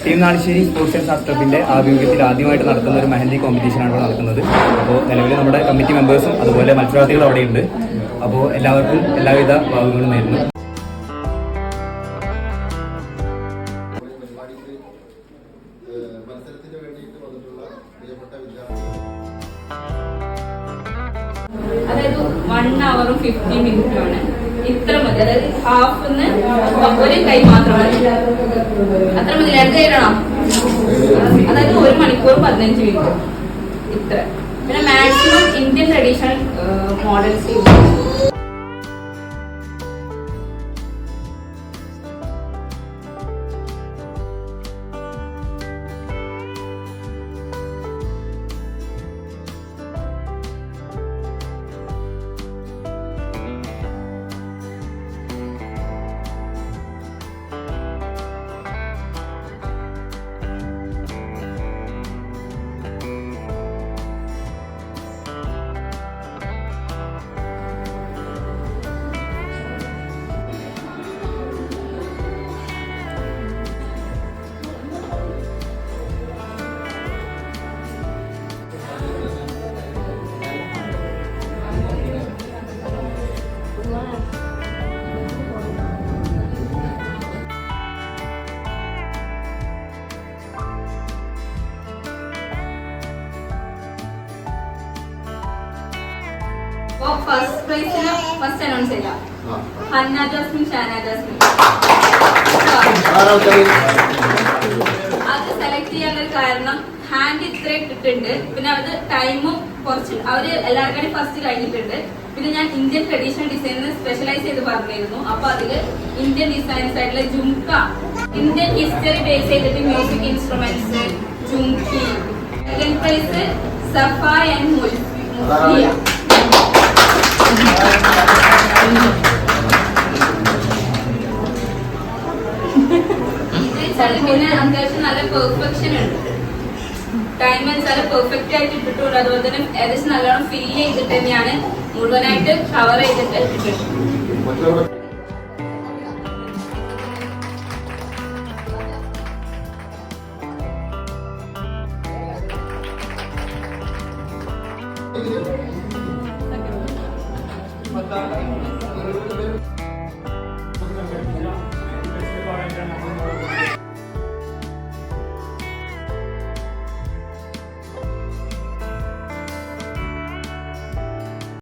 Team Nalisseri sports and stars ക്ലബിന്റെ ആഭിമുഖ്യത്തിൽ ആദ്യമായിട്ട് നടത്തുന്ന ഒരു മെഹന്തി കോമ്പറ്റീഷനാണ് നടക്കുന്നത്. അപ്പോൾ നിലവിൽ നമ്മുടെ കമ്മിറ്റി മെമ്പേഴ്സും അതുപോലെ മത്സരാർത്ഥികളും അവിടെയുണ്ട്. അപ്പോൾ എല്ലാവർക്കും എല്ലാവിധ ഭാവങ്ങളും നേരുന്നു. അതായത് 1 hour 50 minutes ആണ്. ഇത്ര മതി, അതായത് ഹാഫിന്ന് ഒരു കൈ മാത്രമാണ്. അത്ര മതി. 2 കൈയിടണോ? അതായത് 1 മണിക്കൂർ 15 മിനിറ്റ് ഇത്ര. പിന്നെ maximum Indian traditional models use ചെയ്യും. ഫസ്റ്റ് പ്രൈസിന് ഫസ്റ്റ് അനൗൺസ് ചെയ്യാം. Hanna Jasmine, Shana Jasmine. അത് സെലക്ട് ചെയ്യാനുള്ള കാരണം ഹാൻഡ് ഇത്ര ഇട്ടിട്ടുണ്ട്. പിന്നെ അത് ടൈമും കുറച്ച് അവര് എല്ലാവർക്കും ഫസ്റ്റ് കഴിഞ്ഞിട്ടുണ്ട്. പിന്നെ ഞാൻ ഇന്ത്യൻ ട്രഡീഷണൽ ഡിസൈനിന് സ്പെഷ്യലൈസ് ചെയ്ത് പറഞ്ഞിരുന്നു. അപ്പൊ അതില് ഇന്ത്യൻ ഡിസൈൻസ് ആയിട്ടുള്ള ജുംക, ഇന്ത്യൻ ഹിസ്റ്ററി ബേസ് ചെയ്തിട്ട് music instruments, jhumki. Second prize Safa and Mufiya. പിന്നെ അത്യാവശ്യം നല്ല പെർഫെക്ഷൻ ഉണ്ട്. ടൈം വെച്ചാൽ പെർഫെക്റ്റ് ആയിട്ട് ഇട്ടിട്ടുണ്ട്. അതുപോലെ തന്നെ ഏകദേശം നല്ലോണം ഫില്ല് ചെയ്തിട്ട് തന്നെയാണ് മുഴുവനായിട്ട് കവർ ചെയ്തിട്ട് ഇട്ടിട്ടുണ്ട്.